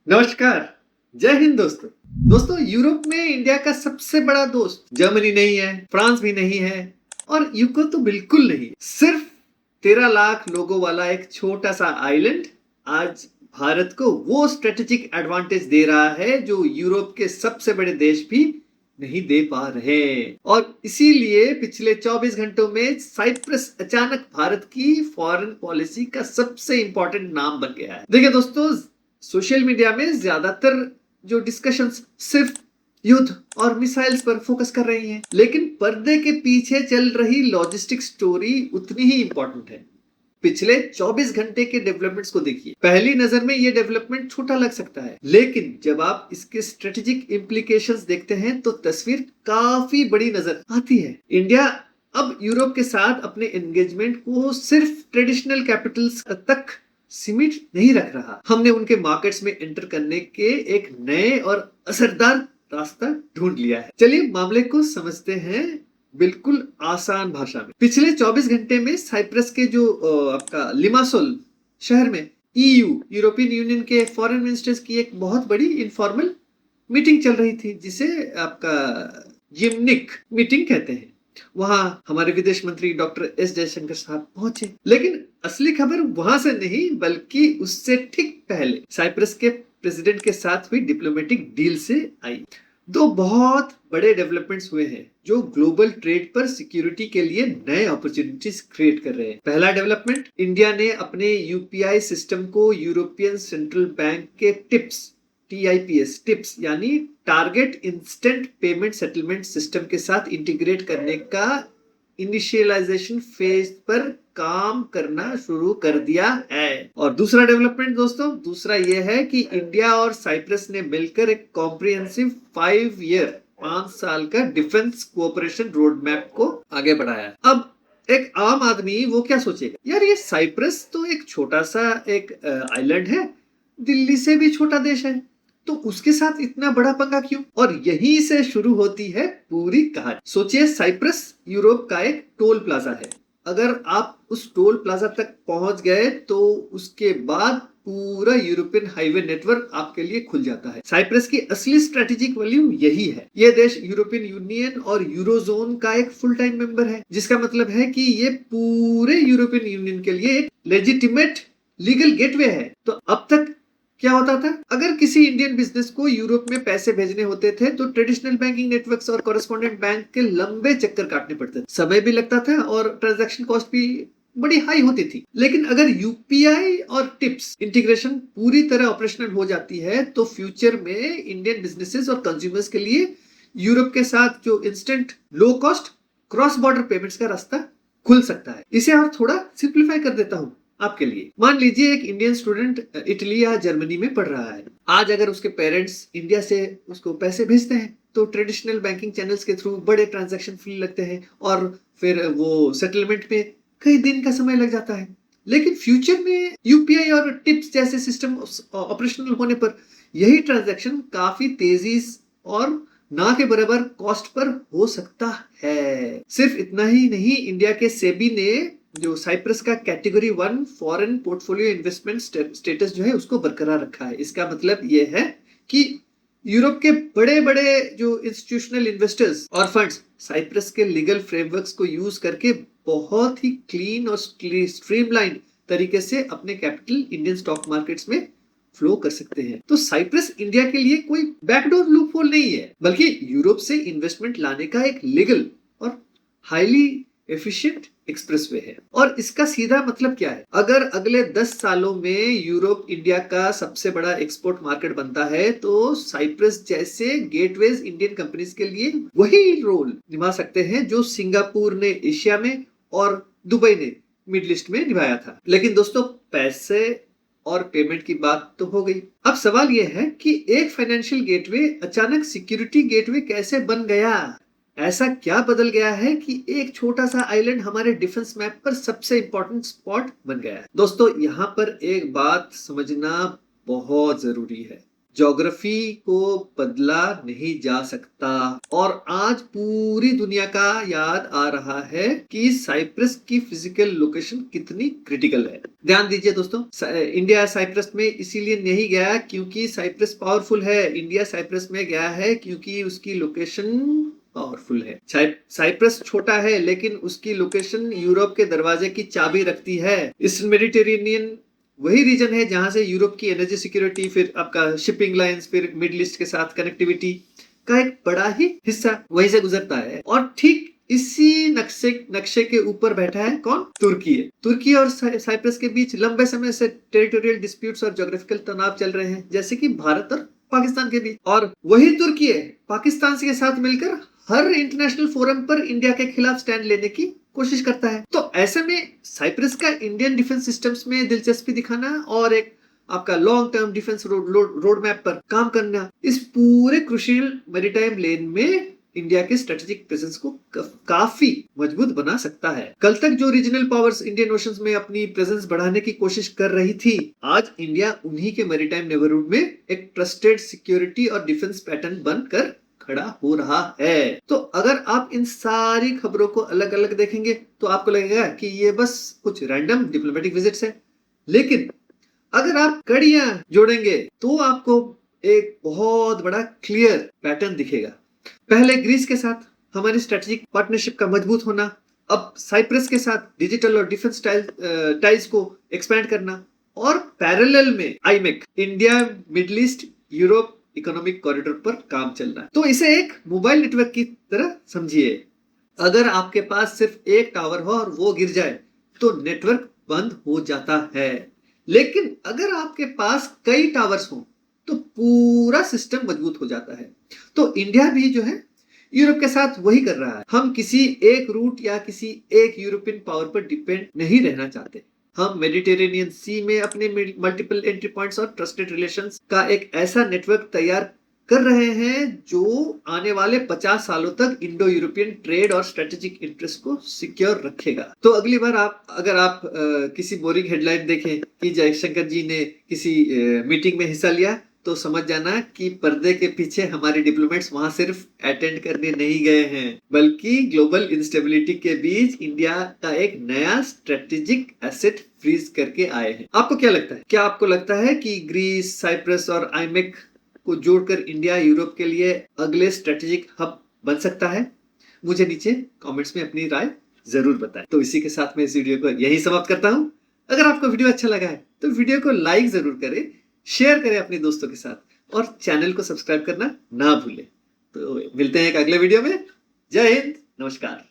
नमस्कार। जय हिंद दोस्तों। दोस्तों, यूरोप में इंडिया का सबसे बड़ा दोस्त जर्मनी नहीं है, फ्रांस भी नहीं है और यूके तो बिल्कुल नहीं। सिर्फ 13 लाख लोगों वाला एक छोटा सा आइलैंड आज भारत को वो स्ट्रेटेजिक एडवांटेज दे रहा है जो यूरोप के सबसे बड़े देश भी नहीं दे पा रहे। और इसीलिए पिछले 24 घंटों में साइप्रस अचानक भारत की फॉरेन पॉलिसी का सबसे इंपॉर्टेंट नाम बन गया है। देखिए दोस्तों, सोशल मीडिया में ज्यादातर जो डिस्कशंस सिर्फ युद्ध और मिसाइल्स पर फोकस कर रही हैं, लेकिन पर्दे के पीछे चल रही लॉजिस्टिक स्टोरी उतनी ही इंपॉर्टेंट है। पिछले 24 घंटे के डेवलपमेंट्स को देखिए। पहली नजर में ये डेवलपमेंट छोटा लग सकता है, लेकिन जब आप इसके स्ट्रेटेजिक इम्प्लीकेशंस देखते हैं तो तस्वीर काफी बड़ी नजर आती है। इंडिया अब यूरोप के साथ अपने एंगेजमेंट को सिर्फ ट्रेडिशनल कैपिटल्स तक सीमित नहीं रख रहा। हमने उनके मार्केट्स में एंटर करने के एक नए और असरदार रास्ता ढूंढ लिया है। चलिए मामले को समझते हैं बिल्कुल आसान भाषा में। पिछले 24 घंटे में साइप्रस के जो आपका लिमासोल शहर में यूरोपियन यूनियन के फॉरेन मिनिस्टर्स की एक बहुत बड़ी इनफॉर्मल मीटिंग चल रही थी, जिसे आपका जिमनिक मीटिंग कहते हैं। वहां हमारे विदेश मंत्री डॉक्टर एस जयशंकर साहब पहुंचे, लेकिन असली खबर वहां से नहीं बल्कि उससे ठीक पहले साइप्रस के प्रेसिडेंट के साथ हुई डिप्लोमेटिक डील से आई। दो बहुत बड़े डेवलपमेंट्स हुए हैं जो ग्लोबल ट्रेड पर सिक्योरिटी के लिए नए अपॉर्चुनिटीज क्रिएट कर रहे हैं। पहला डेवलपमेंट, इंडिया ने अपने यूपीआई सिस्टम को यूरोपियन सेंट्रल बैंक के टिप्स यानी target instant payment settlement system के साथ इंटीग्रेट करने का इनिशियलाइजेशन फेज पर काम करना शुरू कर दिया है। और दूसरा डेवलपमेंट दोस्तों, दूसरा यह है कि इंडिया और साइप्रस ने मिलकर एक कॉम्प्रिहेंसिव 5 साल का डिफेंस कोऑपरेशन रोड मैप को आगे बढ़ाया। अब एक आम आदमी वो क्या सोचेगा, यार ये साइप्रस तो एक छोटा सा एक आइलैंड है, दिल्ली से भी छोटा देश है, तो उसके साथ इतना बड़ा पंगा क्यों? और यहीं से शुरू होती है पूरी कहानी। सोचिए, साइप्रस यूरोप का एक टोल प्लाजा है। अगर आप उस टोल प्लाजा तक पहुंच गए तो उसके बाद पूरा यूरोपियन हाईवे नेटवर्क आपके लिए खुल जाता है। साइप्रस की असली स्ट्रेटेजिक वैल्यू यही है। यह देश यूरोपियन यूनियन और यूरोजोन का एक फुल टाइम मेंबर है, जिसका मतलब है कि ये पूरे यूरोपियन यूनियन के लिए एक लेजिटिमेट लीगल गेटवे है। तो अब तक क्या होता था, अगर किसी इंडियन बिजनेस को यूरोप में पैसे भेजने होते थे तो ट्रेडिशनल बैंकिंग नेटवर्क्स और कॉरेस्पॉन्डेंट बैंक के लंबे चक्कर काटने पड़ते थे, समय भी लगता था और ट्रांजैक्शन कॉस्ट भी बड़ी हाई होती थी। लेकिन अगर यूपीआई और टिप्स इंटीग्रेशन पूरी तरह ऑपरेशनल हो जाती है तो फ्यूचर में इंडियन बिजनेसेस और कंज्यूमर्स के लिए यूरोप के साथ जो instant low cost cross border payments का रास्ता खुल सकता है। इसे और थोड़ा सिंप्लीफाई कर देता हूं आपके लिए। मान लीजिए एक इंडियन स्टूडेंट इटली या जर्मनी में पढ़ रहा है। आज अगर उसके पेरेंट्स इंडिया से उसको पैसे भेजते हैं तो ट्रेडिशनल बैंकिंग चैनल्स के थ्रू बड़े ट्रांजैक्शन फी लगते हैं और फिर वो सेटलमेंट में कई दिन का समय लग जाता है। लेकिन फ्यूचर में यूपीआई और टिप्स जैसे सिस्टम ऑपरेशनल होने पर यही ट्रांजैक्शन काफी तेजी और ना के बराबर कॉस्ट पर हो सकता है। सिर्फ इतना ही नहीं, इंडिया के सेबी ने जो साइप्रस का category 1 foreign portfolio investment status जो है उसको बरकरार रखा है। इसका मतलब यह है कि यूरोप के बड़े बड़े जो इंस्टीट्यूशनल इन्वेस्टर्स और फंड्स साइप्रस के लीगल फ्रेमवर्क्स को यूज करके बहुत ही क्लीन और स्ट्रीमलाइन तरीके से अपने कैपिटल इंडियन स्टॉक मार्केट्स में फ्लो कर सकते हैं। तो साइप्रस इंडिया के लिए कोई बैकडोर लूपहोल नहीं है, बल्कि यूरोप से इन्वेस्टमेंट लाने का एक लीगल और हाईली एफिशिएंट एक्सप्रेसवे है। और इसका सीधा मतलब क्या है, अगर अगले 10 सालों में यूरोप इंडिया का सबसे बड़ा एक्सपोर्ट मार्केट बनता है तो साइप्रस जैसे गेटवेज इंडियन कंपनीज के लिए वही रोल निभा सकते हैं जो सिंगापुर ने एशिया में और दुबई ने मिडिल ईस्ट में निभाया था। लेकिन दोस्तों, पैसे और पेमेंट की बात तो हो गई। अब सवाल यह है कि एक फाइनेंशियल गेटवे अचानक सिक्योरिटी गेटवे कैसे बन गया? ऐसा क्या बदल गया है कि एक छोटा सा आइलैंड हमारे डिफेंस मैप पर सबसे इंपॉर्टेंट स्पॉट बन गया है? दोस्तों, यहाँ पर एक बात समझना बहुत जरूरी है। ज्योग्राफी को बदला नहीं जा सकता। और आज पूरी दुनिया का याद आ रहा है कि साइप्रस की फिजिकल लोकेशन कितनी क्रिटिकल है। ध्यान दीजिए दोस्तों, इंडिया साइप्रस में इसीलिए नहीं गया क्योंकि साइप्रस पावरफुल है। इंडिया साइप्रस में गया है क्योंकि उसकी लोकेशन पावरफुल है। साइप्रस छोटा है लेकिन उसकी लोकेशन यूरोप के दरवाजे की चाबी रखती है। ईस्टर्न मेडिटेरेनियन वही रीजन है जहां से यूरोप की एनर्जी सिक्योरिटी, फिर आपका शिपिंग लाइंस, फिर मिडिल ईस्ट के साथ कनेक्टिविटी का एक बड़ा ही हिस्सा वहीं से गुजरता है। और ठीक इसी नक्शे के ऊपर बैठा है कौन? तुर्की है। तुर्की और साइप्रस के बीच लंबे समय से टेरिटोरियल डिस्प्यूट्स और ज्योग्राफिकल तनाव चल रहे हैं, जैसे कि भारत और पाकिस्तान के बीच। और वही तुर्की है पाकिस्तान के साथ मिलकर हर इंटरनेशनल फोरम पर इंडिया के खिलाफ स्टैंड लेने की कोशिश करता है। तो ऐसे में साइप्रस का इंडियन डिफेंस सिस्टम्स में दिलचस्पी दिखाना और एक आपका long term defence road map पर काम करना, इस पूरे क्रूशियल मैरीटाइम लेन में इंडिया के स्ट्रेटेजिक प्रेजेंस को काफी मजबूत बना सकता है। कल तक जो रीजनल पावर्स इंडियन ओशंस में अपनी प्रेजेंस बढ़ाने की कोशिश कर रही थी, आज इंडिया उन्हीं के मैरीटाइम नेबरहुड में एक ट्रस्टेड सिक्योरिटी और डिफेंस पैटर्न बनकर खड़ा हो रहा है। तो अगर आप इन सारी खबरों को अलग अलग देखेंगे तो आपको लगेगा कि ये बस कुछ रैंडम डिप्लोमेटिक विजिट्स है, लेकिन अगर आप कड़ियां जोड़ेंगे तो आपको एक बहुत बड़ा क्लियर पैटर्न दिखेगा। पहले ग्रीस के साथ हमारी स्ट्रेटेजिक पार्टनरशिप का मजबूत होना, अब साइप्रस के साथ डिजिटल और डिफेंस टाइल्स को एक्सपैंड करना, और पैरेलल में IMEC, India middle east Europe economic corridor पर काम चल रहा है। तो इसे एक मोबाइल नेटवर्क की तरह समझिए। अगर आपके पास सिर्फ एक टावर हो और वो गिर जाए तो नेटवर्क बंद हो जाता है, लेकिन अगर आपके पास कई टावर्स हो तो पूरा सिस्टम मजबूत हो जाता है। तो इंडिया भी जो है यूरोप के साथ वही कर रहा है। हम किसी एक रूट या किसी एक यूरोपियन पावर पर डिपेंड नहीं रहना चाहते। हम मेडिटेरेनियन सी में अपने मल्टीपल एंट्री पॉइंट्स और ट्रस्टेड रिलेशंस का एक ऐसा नेटवर्क तैयार कर रहे हैं जो आने वाले 50 सालों तक इंडो यूरोपियन ट्रेड और स्ट्रेटेजिक इंटरेस्ट को सिक्योर रखेगा। तो अगली बार अगर आप किसी बोरिंग हेडलाइन देखें कि जयशंकर जी ने किसी मीटिंग में हिस्सा लिया, तो समझ जाना कि पर्दे के पीछे हमारे डिप्लोमेट्स वहां सिर्फ अटेंड करने नहीं गए हैं, बल्कि ग्लोबल इंस्टेबिलिटी के बीच इंडिया का एक नया स्ट्रेटेजिक एसेट फ्रीज करके आए हैं। आपको क्या लगता है? क्या आपको लगता है कि ग्रीस, साइप्रस और आईमेक को जोड़कर इंडिया यूरोप के लिए अगले स्ट्रेटेजिक हब बन सकता है? मुझे नीचे कमेंट्स में अपनी राय जरूर बताएं। तो इसी के साथ मैं इस वीडियो को यही समाप्त करता हूं। अगर आपको वीडियो अच्छा लगा है तो वीडियो को लाइक जरूर करें, शेयर करें अपने दोस्तों के साथ और चैनल को सब्सक्राइब करना ना भूलें। तो मिलते हैं एक अगले वीडियो में। जय हिंद, नमस्कार।